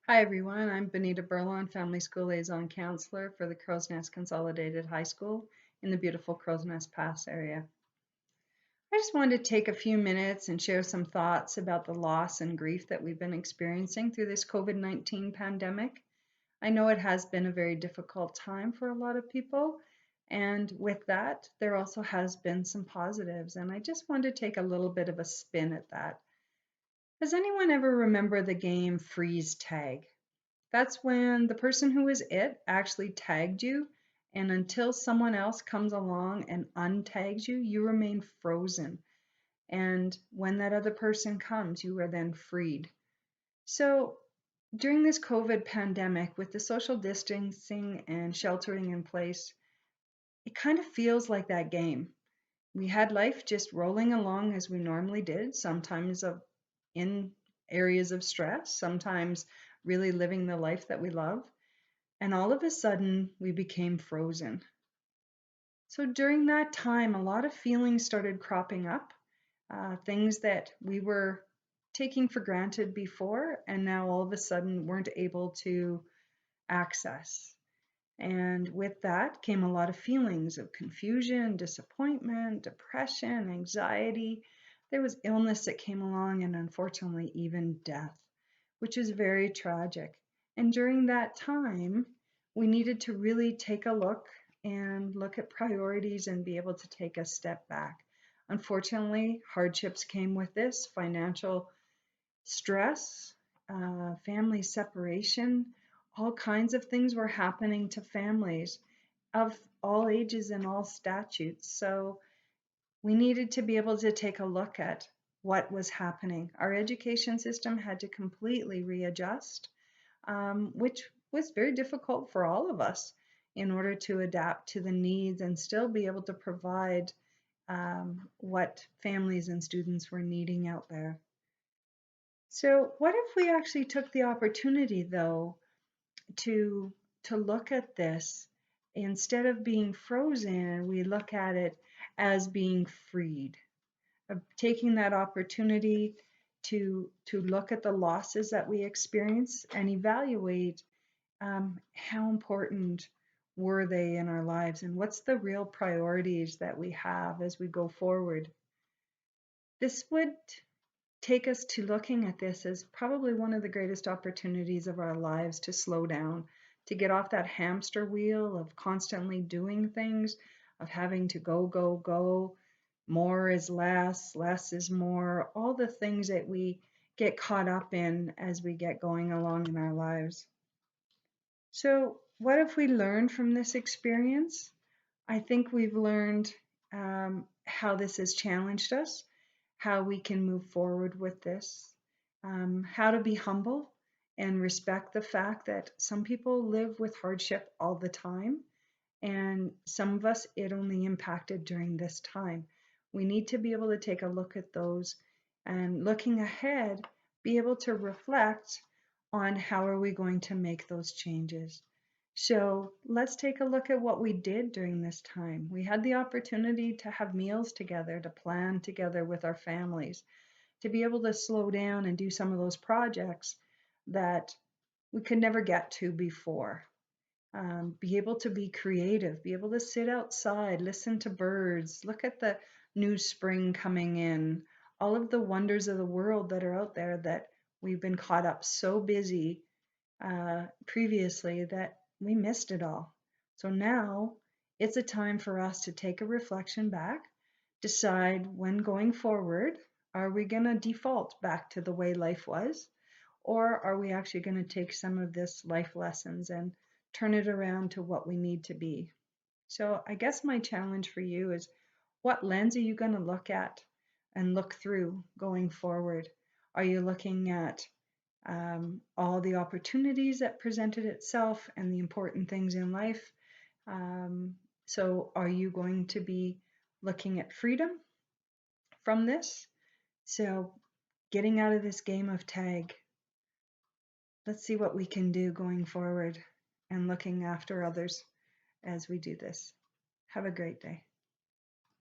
Hi everyone, I'm Bonita Bourlon, Family School Liaison Counselor for the Crow's Nest Consolidated High School in the beautiful Crow's Nest Pass area. I just wanted to take a few minutes and share some thoughts about the loss and grief that we've been experiencing through this COVID-19 pandemic. I know it has been a very difficult time for a lot of people, and with that, there also has been some positives, and I just wanted to take a little bit of a spin at that. Does anyone ever remember the game freeze tag? That's when the person who is it actually tagged you, and until someone else comes along and untags you, you remain frozen. And when that other person comes, you are then freed. So during this COVID pandemic, with the social distancing and sheltering in place, it kind of feels like that game. We had life just rolling along as we normally did, sometimes in areas of stress, sometimes really living the life that we love. And all of a sudden, we became frozen. So during that time, a lot of feelings started cropping up, things that we were taking for granted before, and now all of a sudden weren't able to access. And with that came a lot of feelings of confusion, disappointment, depression, anxiety. There was illness that came along, and unfortunately, even death, which is very tragic. And during that time, we needed to really take a look and look at priorities and be able to take a step back. Unfortunately, hardships came with this financial stress, family separation, all kinds of things were happening to families of all ages and all statutes. So we needed to be able to take a look at what was happening. Our education system had to completely readjust, which was very difficult for all of us in order to adapt to the needs and still be able to provide what families and students were needing out there. So what if we actually took the opportunity, though, to look at this instead of being frozen, we look at it as being freed, of taking that opportunity to look at the losses that we experience and evaluate how important were they in our lives and what's the real priorities that we have as we go forward. This would take us to looking at this as probably one of the greatest opportunities of our lives to slow down, to get off that hamster wheel of constantly doing things, of having to go, go, go. More is less, less is more, all the things that we get caught up in as we get going along in our lives. So, what have we learned from this experience? I think we've learned how this has challenged us, how we can move forward with this, how to be humble and respect the fact that some people live with hardship all the time, and some of us it only impacted during this time. We need to be able to take a look at those and looking ahead, be able to reflect on how are we going to make those changes. So let's take a look at what we did during this time. We had the opportunity to have meals together, to plan together with our families, to be able to slow down and do some of those projects that we could never get to before. Be able to be creative, be able to sit outside, listen to birds, look at the new spring coming in, all of the wonders of the world that are out there that we've been caught up so busy previously that we missed it all. So now it's a time for us to take a reflection back, decide when going forward, are we going to default back to the way life was? Or are we actually going to take some of this life lessons and turn it around to what we need to be? So I guess my challenge for you is, what lens are you going to look at and look through going forward? Are you looking at all the opportunities that presented itself and the important things in life? So are you going to be looking at freedom from this? So getting out of this game of tag, let's see what we can do going forward and looking after others as we do this. Have a great day.